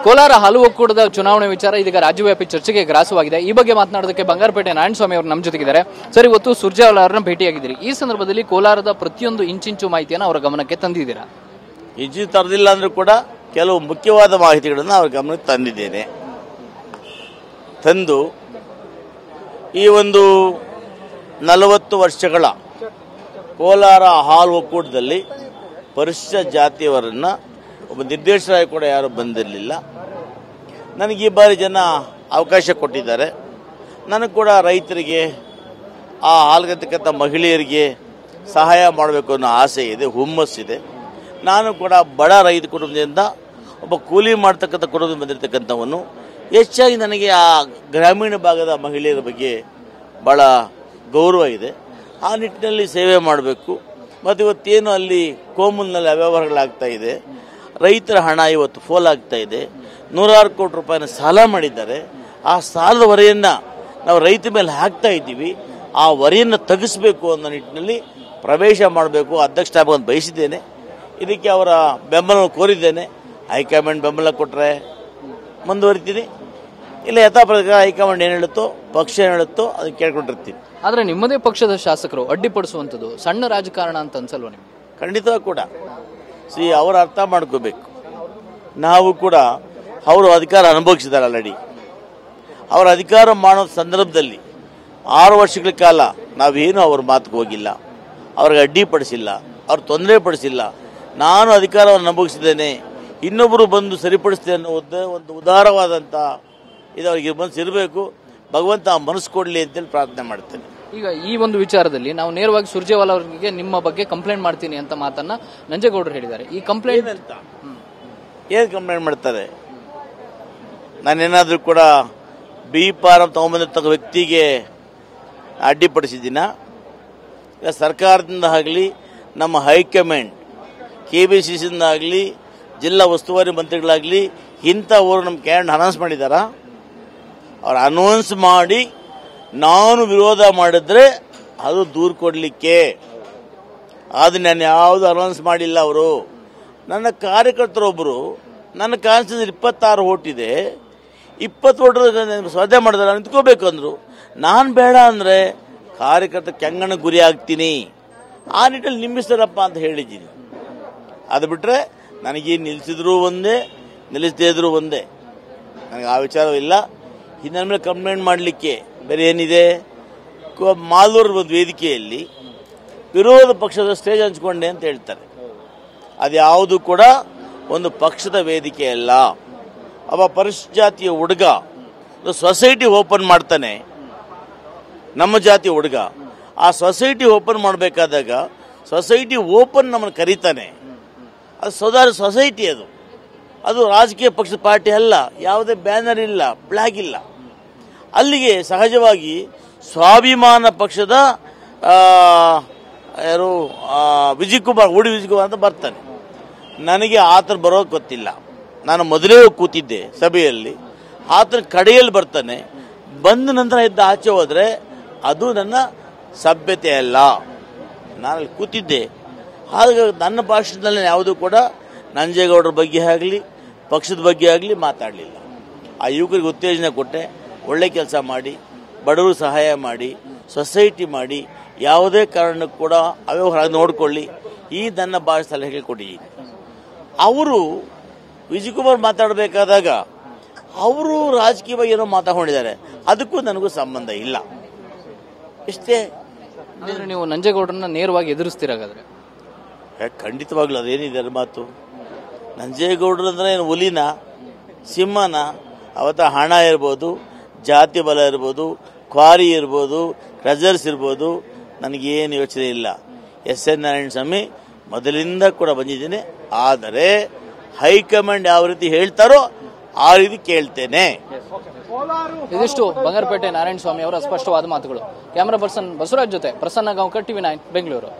ಕೋಲಾರ ಹಾಲು ಒಕ್ಕೂಟದ ಚುನಾವಣೆ ವಿಚಾರ ಇದೀಗ ರಾಜ್ಯವ್ಯಾಪಿ ಚರ್ಚೆಗೆ ಗ್ರಾಸವಾಗಿದೆ. ಈ ಬಗ್ಗೆ ಮಾತನಾಡೋದಕ್ಕೆ ಬಂಗಾರಪೇಟೆ ನಾರಾಯಣಸ್ವಾಮಿ ಅವರು ನಮ್ಮ ಜೊತೆಗಿದ್ದಾರೆ. ಸರ್, ಇವತ್ತು ಸುರ್ಜೇವಾಲಾ ಅವರನ್ನ ಭೇಟಿಯಾಗಿದ್ದೀರಿ. ಈ ಸಂದರ್ಭದಲ್ಲಿ ಕೋಲಾರದ ಪ್ರತಿಯೊಂದು ಇಂಚಿಂಚು ಮಾಹಿತಿಯನ್ನು ಅವರ ಗಮನಕ್ಕೆ ತಂದಿದ್ದೀರಾ? ಇಂಚು ತರದಿಲ್ಲ ಅಂದ್ರೂ ಕೂಡ ಕೆಲವು ಮುಖ್ಯವಾದ ಮಾಹಿತಿಗಳನ್ನು ಅವರ ಗಮನಕ್ಕೆ ತಂದಿದ್ದೇನೆ. ತಂದು ಈ ಒಂದು 40 ವರ್ಷಗಳ ಕೋಲಾರ ಹಾಲು ಒಕ್ಕೂಟದಲ್ಲಿ ಪರಿಶಿಷ್ಟ ಜಾತಿಯವರನ್ನು ಒಬ್ಬ ನಿರ್ದೇಶಕರಾಗಿ ಕೂಡ ಯಾರು ಬಂದಿರಲಿಲ್ಲ. ನನಗೆ ಈ ಬಾರಿ ಜನ ಅವಕಾಶ ಕೊಟ್ಟಿದ್ದಾರೆ. ನನಗೆ ಕೂಡ ರೈತರಿಗೆ, ಆ ಹಾಲ್ಗತಕ್ಕಂಥ ಮಹಿಳೆಯರಿಗೆ ಸಹಾಯ ಮಾಡಬೇಕು ಅನ್ನೋ ಆಸೆ ಇದೆ, ಹುಮ್ಮಸ್ಸಿದೆ. ನಾನು ಕೂಡ ಬಡ ರೈತ ಕುಟುಂಬದಿಂದ, ಒಬ್ಬ ಕೂಲಿ ಮಾಡ್ತಕ್ಕಂಥ ಕುಟುಂಬದಿಂದ ಬಂದಿರತಕ್ಕಂಥವನು. ಹೆಚ್ಚಾಗಿ ನನಗೆ ಆ ಗ್ರಾಮೀಣ ಭಾಗದ ಮಹಿಳೆಯರ ಬಗ್ಗೆ ಭಾಳ ಗೌರವ ಇದೆ. ಆ ನಿಟ್ಟಿನಲ್ಲಿ ಸೇವೆ ಮಾಡಬೇಕು. ಮತ್ತು ಇವತ್ತೇನು ಅಲ್ಲಿ ಕೋಮುಲ್ನಲ್ಲಿ ಅವ್ಯವಹಾರಗಳಾಗ್ತಾ ಇದೆ, ರೈತರ ಹಣ ಇವತ್ತು ಫೋಲಾಗ್ತಾ ಇದೆ. 100 ಕೋಟಿ ರೂಪಾಯಿನ ಸಾಲ ಮಾಡಿದ್ದಾರೆ. ಆ ಸಾಲದ ಹೊರೆಯನ್ನು ನಾವು ರೈತ ಮೇಲೆ ಹಾಕ್ತಾ ಇದ್ದೀವಿ. ಆ ಹೊರೆಯನ್ನು ತಗ್ಗಿಸಬೇಕು ಅನ್ನೋ ನಿಟ್ಟಿನಲ್ಲಿ ಪ್ರವೇಶ ಮಾಡಬೇಕು, ಅಧ್ಯಕ್ಷ ಆಗಬೇಕು ಬಯಸಿದ್ದೇನೆ. ಇದಕ್ಕೆ ಅವರ ಬೆಂಬಲ ಕೋರಿದ್ದೇನೆ. ಹೈಕಮಾಂಡ್ ಬೆಂಬಲ ಕೊಟ್ಟರೆ ಮುಂದುವರಿತೀನಿ, ಇಲ್ಲ ಯಥಾಪ್ರಕಾರ ಹೈಕಮಾಂಡ್ ಏನು ಹೇಳುತ್ತೋ, ಪಕ್ಷ ಏನು ಹೇಳುತ್ತೋ ಅದನ್ನು ಕೇಳ್ಕೊಂಡಿರ್ತೀನಿ. ಆದರೆ ನಿಮ್ಮದೇ ಪಕ್ಷದ ಶಾಸಕರು ಅಡ್ಡಿಪಡಿಸುವಂಥದ್ದು ಸಣ್ಣ ರಾಜಕಾರಣ ಅಂತ ಅನ್ಸಲ್ವ ನಿಮ್ಗೆ? ಖಂಡಿತವಾಗಿ ಕೂಡ ಅವರು ಅರ್ಥ ಮಾಡ್ಕೋಬೇಕು. ನಾವು ಕೂಡ ಅವರು ಅಧಿಕಾರ ಅನುಭವಿಸಿದ್ದಾರೆ ಆಲ್ರೆಡಿ. ಅವರ ಅಧಿಕಾರ ಮಾಡೋ ಸಂದರ್ಭದಲ್ಲಿ 6 ವರ್ಷಗಳ ಕಾಲ ನಾವೇನು ಅವ್ರ ಮಾತಿಗೆ ಹೋಗಿಲ್ಲ, ಅವ್ರಿಗೆ ಅಡ್ಡಿಪಡಿಸಿಲ್ಲ, ಅವ್ರು ತೊಂದರೆ ಪಡಿಸಿಲ್ಲ. ನಾನು ಅಧಿಕಾರವನ್ನು ಅನುಭವಿಸಿದ್ದೇನೆ, ಇನ್ನೊಬ್ಬರು ಬಂದು ಸರಿಪಡಿಸ್ತೇನೆ ಅನ್ನೋ ಒಂದು ಉದಾರವಾದಂಥ ಇದು ಅವರಿಗೆ ಮನಸ್ಸು ಇರಬೇಕು. ಭಗವಂತ ಆ ಮನಸ್ಸು ಕೊಡಲಿ ಅಂತೇಳಿ ಪ್ರಾರ್ಥನೆ ಮಾಡ್ತೇನೆ. ಈಗ ಈ ಒಂದು ವಿಚಾರದಲ್ಲಿ ನಾವು ನೇರವಾಗಿ ಸುರ್ಜೇವಾಲಾ ಅವರಿಗೆ ನಿಮ್ಮ ಬಗ್ಗೆ ಕಂಪ್ಲೇಂಟ್ ಮಾಡ್ತೀನಿ ಅಂತ ಮಾತನ್ನ ನಂಜೇಗೌಡರು ಹೇಳಿದ್ದಾರೆ. ಈ ಕಂಪ್ಲೇಂಟ್ ಅಂತ ಏನು ಕಂಪ್ಲೇಂಟ್ ಮಾಡ್ತಾರೆ? ನಾನೇನಾದರೂ ಕೂಡ ಬಿ ಫಾರಂ ತಗೊಂಬಂದಿರ್ತಕ್ಕ ವ್ಯಕ್ತಿಗೆ ಅಡ್ಡಿಪಡಿಸಿದ್ದೀನ? ಇಲ್ಲ ಸರ್ಕಾರದಿಂದ ಆಗಲಿ, ನಮ್ಮ ಹೈಕಮಾಂಡ್ KBCದಿಂದ ಆಗಲಿ, ಜಿಲ್ಲಾ ಉಸ್ತುವಾರಿ ಮಂತ್ರಿಗಳಾಗಲಿ ಇಂಥವರು ನಮ್ಮ ಕ್ಯಾಂಡ್ ಅನೌನ್ಸ್ ಮಾಡಿದಾರಾ? ಅವ್ರು ಅನೌನ್ಸ್ ಮಾಡಿ ನಾನು ವಿರೋಧ ಮಾಡಿದ್ರೆ ಅದು ದೂರು ಕೊಡಲಿಕ್ಕೆ. ಆದರೆ ನಾನು ಯಾವುದು ಅನೌನ್ಸ್ ಮಾಡಿಲ್ಲ. ಅವರು ನನ್ನ ಕಾರ್ಯಕರ್ತರೊಬ್ಬರು, ನನ್ನ ಕಾನ್ಸ್ಟಿಟ್ಯೂನ್ಸಿ 26 ಓಟ್ ಇದೆ, 20 ಓಟ್ ಸ್ಪರ್ಧೆ ಮಾಡಿದ್ರೆ ನಿಂತ್ಕೋಬೇಕು ಅಂದರು. ನಾನು ಬೇಡ ಅಂದರೆ ಕಾರ್ಯಕರ್ತ ಕೆಂಗಣ ಗುರಿ ಆಗ್ತೀನಿ. ಆ ನಿಟ್ಟಲ್ಲಿ ನಿಂಬಿಸ್ತಾರಪ್ಪ ಅಂತ ಹೇಳಿದ್ದೀನಿ. ಅದು ಬಿಟ್ಟರೆ ನನಗೇನು ನಿಲ್ಲಿಸಿದ್ರು ಒಂದೇ, ನಿಲ್ಲಿಸದೇ ಇದ್ರು ಒಂದೇ. ನನಗೆ ಆ ವಿಚಾರವಿಲ್ಲ. ನನ್ನ ಮೇಲೆ ಕಂಪ್ಲೇಂಟ್ ಮಾಡಲಿಕ್ಕೆ ಬೇರೆ ಏನಿದೆ? ಮಾಲೂರು ಒಂದು ವೇದಿಕೆಯಲ್ಲಿ ವಿರೋಧ ಪಕ್ಷದ ಸ್ಟೇಜ್ ಹಂಚ್ಕೊಂಡೆ ಅಂತ ಹೇಳ್ತಾರೆ. ಅದು ಯಾವುದು ಕೂಡ ಒಂದು ಪಕ್ಷದ ವೇದಿಕೆ ಅಲ್ಲ. ಒಬ್ಬ ಪರಿಶಿಷ್ಟ ಜಾತಿಯ ಹುಡುಗ ಸೊಸೈಟಿ ಓಪನ್ ಮಾಡ್ತಾನೆ, ನಮ್ಮ ಜಾತಿಯ ಹುಡುಗ. ಆ ಸೊಸೈಟಿ ಓಪನ್ ಮಾಡಬೇಕಾದಾಗ ಸೊಸೈಟಿ ಓಪನ್ ನಮ್ಮನ್ನು ಕರೀತಾನೆ. ಅದು ಸೊಸೈಟಿ, ಅದು ರಾಜಕೀಯ ಪಕ್ಷದ ಪಾರ್ಟಿ ಅಲ್ಲ. ಯಾವುದೇ ಬ್ಯಾನರ್ ಇಲ್ಲ, ಫ್ಲಾಗ್ ಇಲ್ಲ. ಅಲ್ಲಿಗೆ ಸಹಜವಾಗಿ ಸ್ವಾಭಿಮಾನ ಪಕ್ಷದ ಯಾರು ವಿಜಯಕುಮಾರ್, ಉಡಿ ವಿಜಯಕುಮಾರ್ ಅಂತ ಬರ್ತಾನೆ. ನನಗೆ ಆತರ ಬರೋಕೆ ಗೊತ್ತಿಲ್ಲ. ನಾನು ಮೊದಲೇ ಕೂತಿದ್ದೆ ಸಭೆಯಲ್ಲಿ. ಆತರ ಕಡೆಯಲ್ಲಿ ಬರ್ತಾನೆ. ಬಂದ ನಂತರ ಇದ್ದ ಆಚೆ ಹೋದರೆ ಅದು ನನ್ನ ಸಭ್ಯತೆ ಅಲ್ಲ. ನಾನಲ್ಲಿ ಕೂತಿದ್ದೆ. ಹಾಗಾಗಿ ನನ್ನ ಭಾಷಣದಲ್ಲಿ ಯಾವುದೂ ಕೂಡ ನಂಜೇಗೌಡರ ಬಗ್ಗೆ ಆಗಲಿ, ಪಕ್ಷದ ಬಗ್ಗೆ ಆಗಲಿ ಮಾತಾಡಲಿಲ್ಲ. ಆ ಯುವಕರಿಗೆ ಉತ್ತೇಜನ ಕೊಟ್ಟೆ, ಒಳ್ಳೆ ಕೆಲಸ ಮಾಡಿ, ಬಡವರು ಸಹಾಯ ಮಾಡಿ, ಸೊಸೈಟಿ ಮಾಡಿ, ಯಾವುದೇ ಕಾರಣಕ್ಕೂ ಕೂಡ ಅವ್ಯವಹಾರ ನೋಡಿಕೊಳ್ಳಿ, ಈ ನನ್ನ ಭಾಷೆ ಸಲಹೆ ಕೊಟ್ಟಿದ್ದೀನಿ. ಅವರು ವಿಜಯಕುಮಾರ್ ಮಾತಾಡಬೇಕಾದಾಗ ಅವರು ರಾಜಕೀಯವಾಗಿ ಏನೋ ಮಾತಾಡಿದ್ದಾರೆ, ಅದಕ್ಕೂ ನನಗೂ ಸಂಬಂಧ ಇಲ್ಲ. ಇಷ್ಟೇ. ನೀವು ನಂಜೇಗೌಡರನ್ನ ನೇರವಾಗಿ ಎದುರಿಸ್ತೀರಾಗಾದ್ರೆ? ಖಂಡಿತವಾಗ್ಲೂ ಅದೇನಿದೆ ಮಾತು. ನಂಜೇಗೌಡರು ಅಂದರೆ ಏನು ಹುಲಿನ, ಸಿಂಹನ? ಅವತ್ತ ಹಣ ಇರ್ಬೋದು, ಜಾತಿ ಬಲ ಇರ್ಬೋದು, ಕ್ವಾರಿ ಇರ್ಬೋದು, ಟ್ರೆಜರ್ಸ್ ಇರ್ಬೋದು, ನನಗೇನು ಯೋಚನೆ ಇಲ್ಲ. SN ನಾರಾಯಣಸ್ವಾಮಿ ಮೊದಲಿಂದ ಕೂಡ ಬಂದಿದ್ದೇನೆ. ಆದರೆ ಹೈಕಮಾಂಡ್ ಯಾವ ರೀತಿ ಹೇಳ್ತಾರೋ ಆ ರೀತಿ ಕೇಳ್ತೇನೆ. ಇದಿಷ್ಟು ಬಂಗಾರಪೇಟೆ ನಾರಾಯಣಸ್ವಾಮಿ ಅವರ ಸ್ಪಷ್ಟವಾದ ಮಾತುಗಳು. ಕ್ಯಾಮರಾ ಪರ್ಸನ್ ಬಸವರಾಜ್ ಜೊತೆ ಪ್ರಸನ್ನ ಗಾಂವ್ಕರ್, TV9 ಬೆಂಗಳೂರು.